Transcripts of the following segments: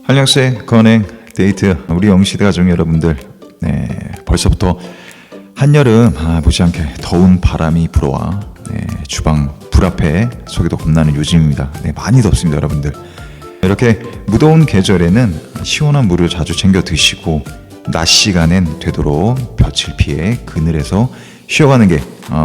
한량수의 건행 데이트, 우리 영시대 가족 여러분들, 네, 벌써부터 한여름 무지않게 더운 바람이 불어와 주방 불 앞에 속에도 겁나는 요즘입니다. 많이 덥습니다, 여러분들. 이렇게 무더운 계절에는 시원한 물을 자주 챙겨 드시고 낮 시간엔 되도록 볕을 피해 그늘에서 쉬어가는 게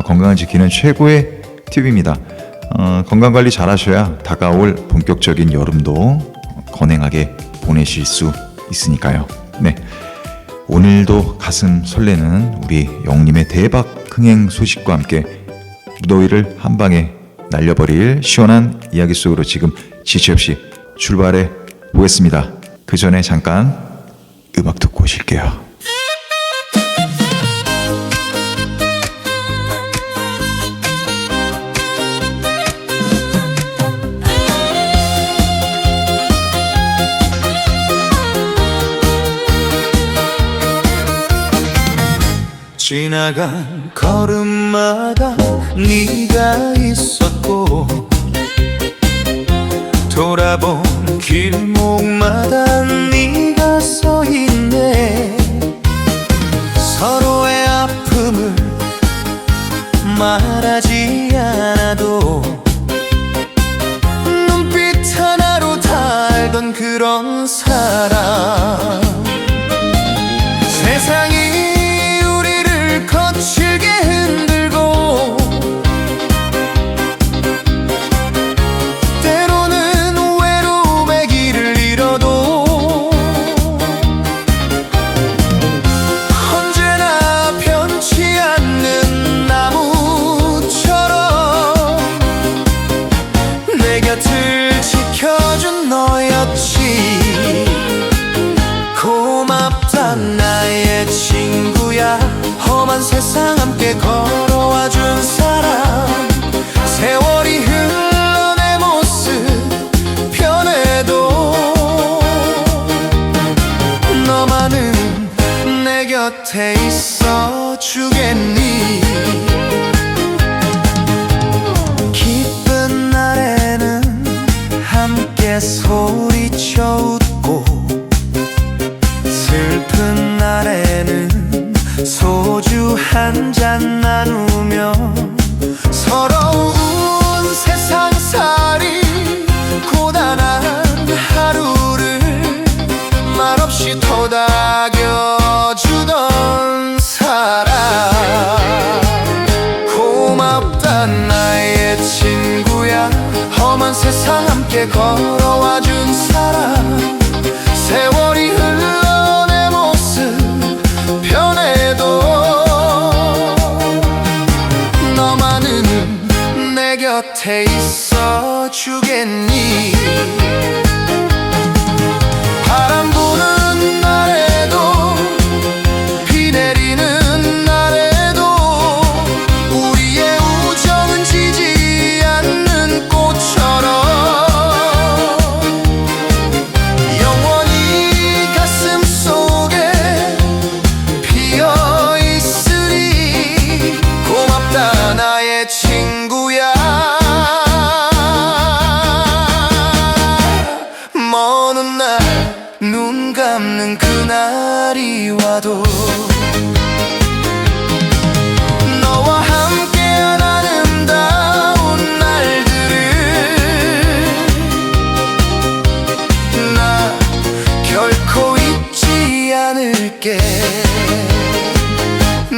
건강을 지키는 최고의 팁입니다. 건강관리 잘 하셔야 다가올 본격적인 여름도 건행하게 보내실 수 있으니까요. 네, 오늘도 가슴 설레는 우리 영님의 대박 흥행 소식과 함께 무더위를 한방에 날려버릴 시원한 이야기 속으로 지금 지체 없이 출발해 보겠습니다. 그 전에 잠깐 음악 듣고 오실게요. 지나간 걸음마다 네가 있었고 돌아본 길목마다 네가 서있네. 서로의 아픔을 말하지 않아도 눈빛 하나로 다 알던 그런 사람. 세상이 거칠게 흔들고 때로는 외로움의 길을 잃어도 언제나 변치 않는 나무처럼 내 곁을 지켜준 너였지. 고맙다 나의 친구야. 험한 세상 함께 걸어와준 사람. 세월이 흘러 내 모습 변해도 너만은 내 곁에 있어 주겠니. 기쁜 날에는 함께 소리쳐 웃고 슬픈 날에는 소주 한 잔 나누며 서러운 세상살이 고단한 하루를 말없이 토닥여주던 사람. 고맙다 나의 친구야. 험한 세상 함께 걸어와준 사람. 세월이 흘러 내 모습 변해도 너만은 내 곁에 있어 주겠니. 바람 부는 날에도 비 내리는 날에도 우리의 우정은 지지 않는 꽃처럼 영원히 가슴 속에 피어 있으리. 고맙다 나의 친구야. 먼 훗날 눈 감는 그날이 와도 너와 함께한 아름다운 날들을 나 결코 잊지 않을게.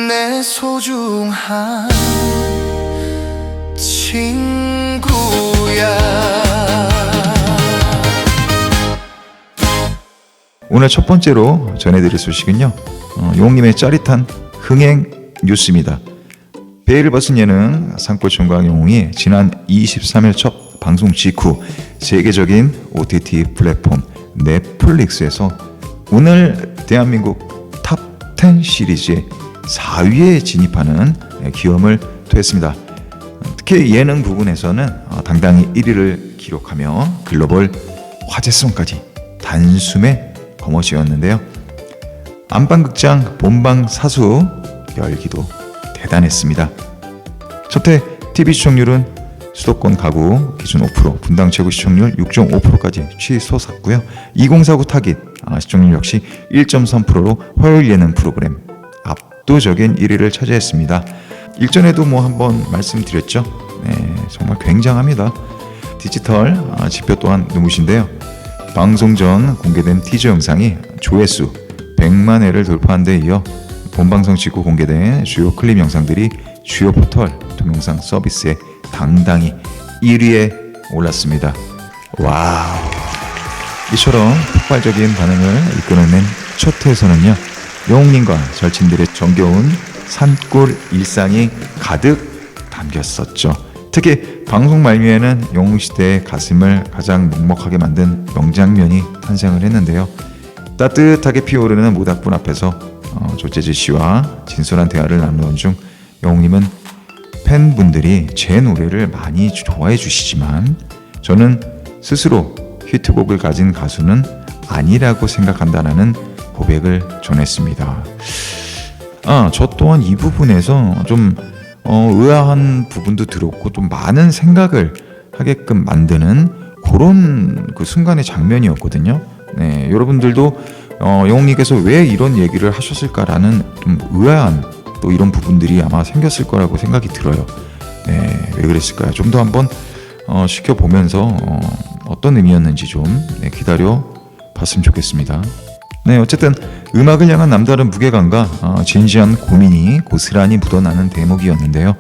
내 소중한 친구야. 오늘 첫 번째로 전해드릴 소식은요, 용님의 짜릿한 흥행 뉴스입니다. 베일을 벗은 예능 산골 총각 영웅이 지난 23일 첫 방송 직후 세계적인 OTT 플랫폼 넷플릭스에서 오늘 대한민국 탑 10 시리즈의 4위에 진입하는 기염을 토했습니다. 특히 예능 부분에서는 당당히 1위를 기록하며 글로벌 화제성까지 단숨에 거머쥐었는데요. 안방극장 본방 사수 열기도 대단했습니다. 첫회 TV 시청률은 수도권 가구 기준 5%, 분당 최고 시청률 6.5%까지 취소샀고요. 2049 타깃 시청률 역시 1.3%로 화요일 예능 프로그램 압도적인 1위를 차지했습니다. 일전에도 뭐 한번 말씀드렸죠. 네, 정말 굉장합니다. 디지털 지표 또한 눈부신데요. 방송 전 공개된 티저 영상이 조회수 100만 회를 돌파한 데 이어 본방송 직후 공개된 주요 클립 영상들이 주요 포털 동영상 서비스에 당당히 1위에 올랐습니다. 와우! 이처럼 폭발적인 반응을 이끌어낸 첫 회에서는요, 영웅님과 절친들의 정겨운 산골 일상이 가득 담겼었죠. 특히 방송 말미에는 영웅시대의 가슴을 가장 먹먹하게 만든 명장면이 탄생을 했는데요. 따뜻하게 피어오르는 모닥불 앞에서 조재지 씨와 진솔한 대화를 나누던 중 영웅님은 팬분들이 제 노래를 많이 좋아해 주시지만 저는 스스로 히트곡을 가진 가수는 아니라고 생각한다는 고백을 전했습니다. 저 또한 이 부분에서 좀 의아한 부분도 들었고 좀 많은 생각을 하게끔 만드는 그런 그 순간의 장면이었거든요. 네, 여러분들도 영웅님께서 왜 이런 얘기를 하셨을까라는 좀 의아한 또 이런 부분들이 아마 생겼을 거라고 생각이 들어요. 네, 왜 그랬을까요? 좀 더 한번 지켜보면서 어떤 의미였는지 좀 기다려 봤으면 좋겠습니다. 네, 어쨌든 음악을 향한 남다른 무게감과 진지한 고민이 고스란히 묻어나는 대목이었는데요.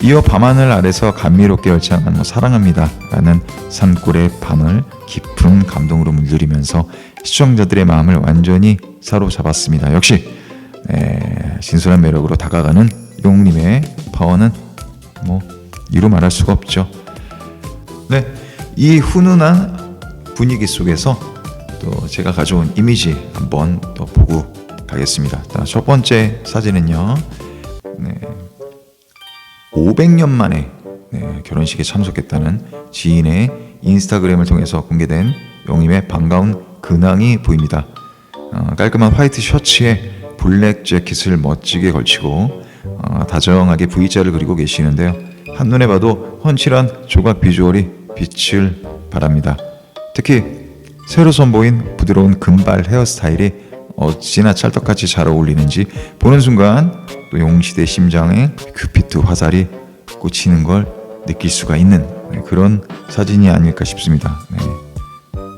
이어 밤하늘 아래서 감미롭게 열창한 사랑합니다 라는 산골의 밤을 깊은 감동으로 물들이면서 시청자들의 마음을 완전히 사로잡았습니다. 역시 진솔한 매력으로 다가가는 용님의 파워는 뭐 이루 말할 수가 없죠. 네, 이 훈훈한 분위기 속에서 또 제가 가져온 이미지 한번 또 보고 가겠습니다. 첫 번째 사진은요, 500년 만에 결혼식에 참석했다는 지인의 인스타그램을 통해서 공개된 용님의 반가운 근황이 보입니다. 깔끔한 화이트 셔츠에 블랙 재킷을 멋지게 걸치고 다정하게 V자를 그리고 계시는데요. 한눈에 봐도 훤칠한 조각 비주얼이 빛을 발합니다. 특히 새로 선보인 부드러운 금발 헤어스타일이 어찌나 찰떡같이 잘 어울리는지 보는 순간 또 용시대 심장에 큐피트 화살이 꽂히는 걸 느낄 수가 있는 그런 사진이 아닐까 싶습니다.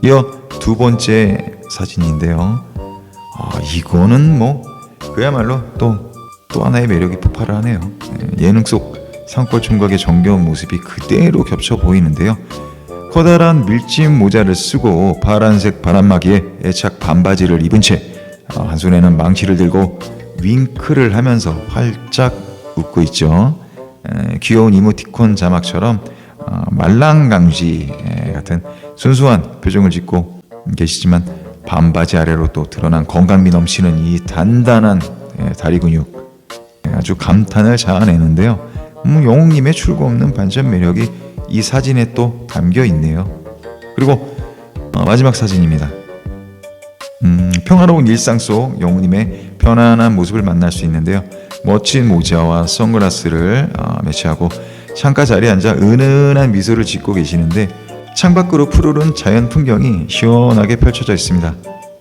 이어 두 번째 사진인데요. 이거는 뭐 그야말로 또 하나의 매력이 폭발을 하네요. 예능 속 산골 총각의 정겨운 모습이 그대로 겹쳐 보이는데요. 커다란 밀짚 모자를 쓰고 파란색 바람막이에 애착 반바지를 입은 채 한 손에는 망치를 들고 윙크를 하면서 활짝 웃고 있죠. 귀여운 이모티콘 자막처럼 말랑강쥐 같은 순수한 표정을 짓고 계시지만 반바지 아래로 또 드러난 건강미 넘치는 이 단단한 다리 근육 아주 감탄을 자아내는데요. 영웅님의 출구 없는 반전 매력이 이 사진에 또 담겨 있네요. 그리고 마지막 사진입니다. 평화로운 일상 속 영웅님의 편안한 모습을 만날 수 있는데요. 멋진 모자와 선글라스를 매치하고 창가 자리에 앉아 은은한 미소를 짓고 계시는데 창밖으로 푸르른 자연 풍경이 시원하게 펼쳐져 있습니다.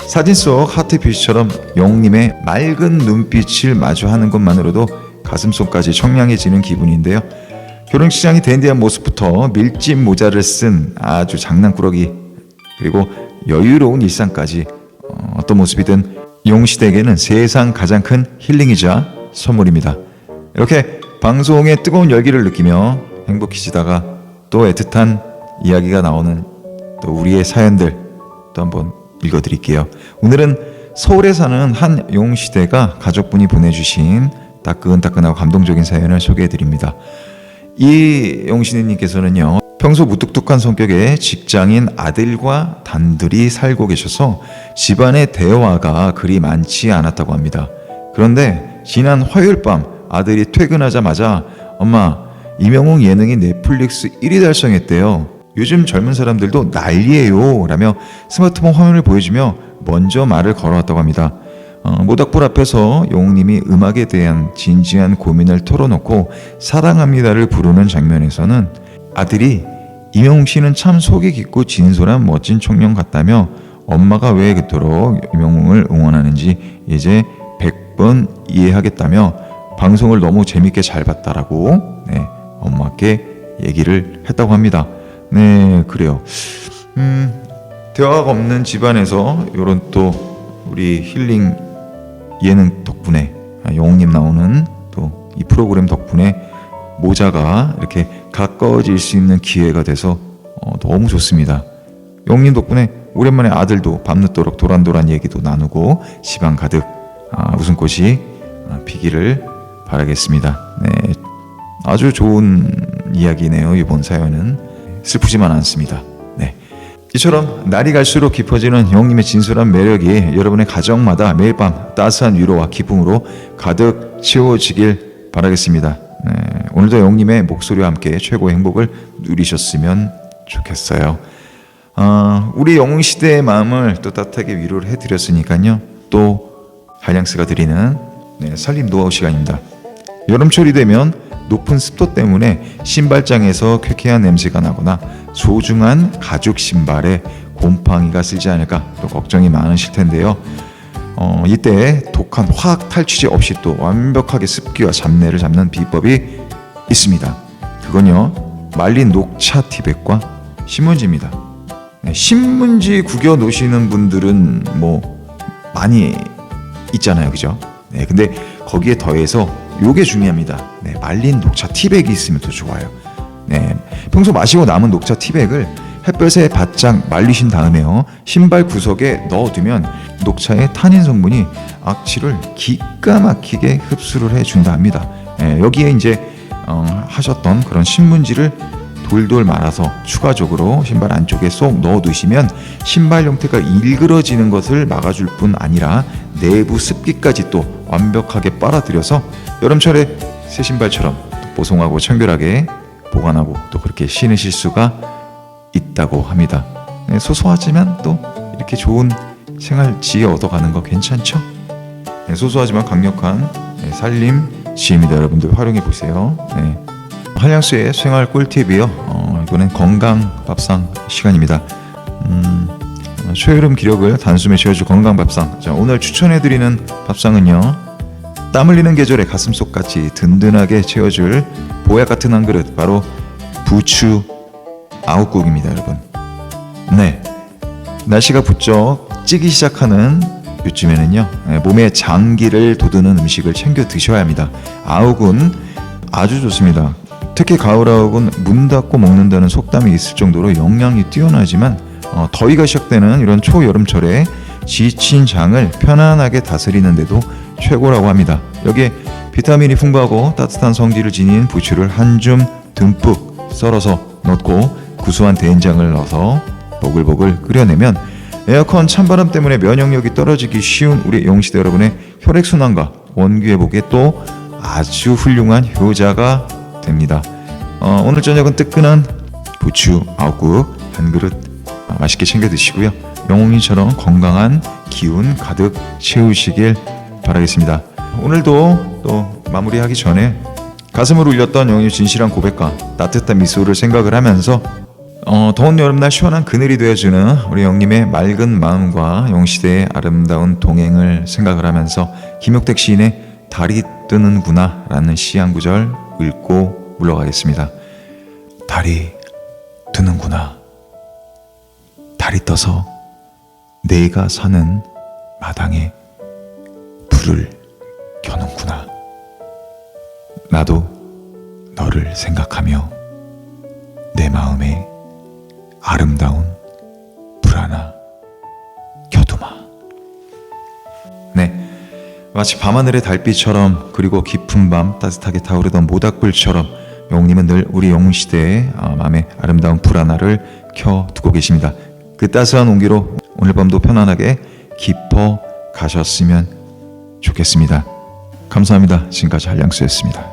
사진 속 하트 뷰처럼 영웅님의 맑은 눈빛을 마주하는 것만으로도 가슴속까지 청량해지는 기분인데요. 결혼식장이 댄디한 모습부터 밀짚 모자를 쓴 아주 장난꾸러기 그리고 여유로운 일상까지 어떤 모습이든 용시대에게는 세상 가장 큰 힐링이자 선물입니다. 이렇게 방송의 뜨거운 열기를 느끼며 행복해지다가 또 애틋한 이야기가 나오는 또 우리의 사연들 또 한번 읽어드릴게요. 오늘은 서울에 사는 한 용시대가 가족분이 보내주신 따끈따끈하고 감동적인 사연을 소개해드립니다. 이 용시대님께서는요, 평소 무뚝뚝한 성격의 직장인 아들과 단둘이 살고 계셔서 집안의 대화가 그리 많지 않았다고 합니다. 그런데 지난 화요일 밤 아들이 퇴근하자마자 엄마, 이명웅 예능이 넷플릭스 1위 달성했대요. 요즘 젊은 사람들도 난리예요 라며 스마트폰 화면을 보여주며 먼저 말을 걸어왔다고 합니다. 모닥불 앞에서 영웅님이 음악에 대한 진지한 고민을 털어놓고 사랑합니다를 부르는 장면에서는 아들이 임영웅 씨는 참 속이 깊고 진솔한 멋진 청년 같다며 엄마가 왜 그토록 임영웅을 응원하는지 이제 100번 이해하겠다며 방송을 너무 재밌게 잘 봤다라고 엄마께 얘기를 했다고 합니다. 네, 그래요. 대화가 없는 집안에서 이런 또 우리 힐링 예능 덕분에 영웅님 나오는 또 이 프로그램 덕분에 모자가 이렇게 가까워질 수 있는 기회가 돼서 너무 좋습니다. 영웅님 덕분에 오랜만에 아들도 밤늦도록 도란도란 얘기도 나누고 집안 가득 웃음꽃이 피기를 바라겠습니다. 네, 아주 좋은 이야기네요. 이번 사연은 슬프지만 않습니다. 네. 이처럼 날이 갈수록 깊어지는 영웅님의 진솔한 매력이 여러분의 가정마다 매일 밤 따스한 위로와 기쁨으로 가득 채워지길 바라겠습니다. 네, 오늘도 영웅님의 목소리와 함께 최고의 행복을 누리셨으면 좋겠어요. 우리 영웅시대의 마음을 또 따뜻하게 위로를 해드렸으니까요. 또 한량스가 드리는 살림 노하우 시간입니다. 여름철이 되면 높은 습도 때문에 신발장에서 쾌쾌한 냄새가 나거나 소중한 가죽 신발에 곰팡이가 쓸지 않을까 또 걱정이 많으실 텐데요. 이때 독한 화학 탈취제 없이 또 완벽하게 습기와 잡내를 잡는 비법이 있습니다. 그건요, 말린 녹차 티백과 신문지입니다. 신문지 구겨 놓으시는 분들은 뭐 많이 있잖아요, 그죠? 네, 근데 거기에 더해서 요게 중요합니다. 네, 말린 녹차 티백이 있으면 더 좋아요. 네, 평소 마시고 남은 녹차 티백을 햇볕에 바짝 말리신 다음에요, 신발 구석에 넣어두면 녹차의 타닌 성분이 악취를 기가 막히게 흡수를 해준다 합니다. 네, 여기에 이제 하셨던 그런 신문지를 돌돌 말아서 추가적으로 신발 안쪽에 쏙 넣어두시면 신발 형태가 일그러지는 것을 막아줄 뿐 아니라 내부 습기까지 또 완벽하게 빨아들여서 여름철에 새 신발처럼 보송하고 청결하게 보관하고 또 그렇게 신으실 수가 있다고 합니다. 네, 소소하지만 또 이렇게 좋은 생활 지혜 얻어가는 거 괜찮죠? 네, 소소하지만 강력한 살림 지혜입니다. 여러분들 활용해 보세요. 네. 한량수의 생활 꿀팁이요. 이번엔 건강 밥상 시간입니다. 초여름 기력을 단숨에 채워줄 건강 밥상. 자, 오늘 추천해드리는 밥상은요, 땀 흘리는 계절에 가슴속까지 든든하게 채워줄 보약 같은 한 그릇, 바로 부추 아욱국입니다, 여러분. 네, 날씨가 부쩍 찌기 시작하는 요즘에는요, 몸에 장기를 돋우는 음식을 챙겨 드셔야 합니다. 아욱은 아주 좋습니다. 특히 가을 아욱은 문 닫고 먹는다는 속담이 있을 정도로 영양이 뛰어나지만 더위가 시작되는 이런 초여름철에 지친 장을 편안하게 다스리는데도 최고라고 합니다. 여기에 비타민이 풍부하고 따뜻한 성질을 지닌 부추를 한 줌 듬뿍 썰어서 넣고 구수한 된장을 넣어서 보글보글 끓여내면 에어컨 찬바람 때문에 면역력이 떨어지기 쉬운 우리 영웅시대 여러분의 혈액순환과 원기 회복에 또 아주 훌륭한 효자가 됩니다. 오늘 저녁은 뜨끈한 부추 아욱국 한 그릇 맛있게 챙겨 드시고요. 영웅이처럼 건강한 기운 가득 채우시길 바라겠습니다. 오늘도 또 마무리하기 전에 가슴을 울렸던 영웅의 진실한 고백과 따뜻한 미소를 생각을 하면서 더운 여름날 시원한 그늘이 되어주는 우리 영님의 맑은 마음과 영웅시대의 아름다운 동행을 생각을 하면서 김용택 시인의 달이 뜨는구나 라는 시 한 구절 읽고 물러가겠습니다. 달이 뜨는구나. 달이 떠서 내가 사는 마당에 불을 켜는구나. 나도 너를 생각하며 내 마음에 아름다운 불 하나 켜두마. 네, 마치 밤하늘의 달빛처럼 그리고 깊은 밤 따뜻하게 타오르던 모닥불처럼 영웅님은 늘 우리 영웅시대의 마음에 아름다운 불 하나를 켜두고 계십니다. 그 따스한 온기로 오늘 밤도 편안하게 깊어 가셨으면 좋겠습니다. 감사합니다. 지금까지 한량수였습니다.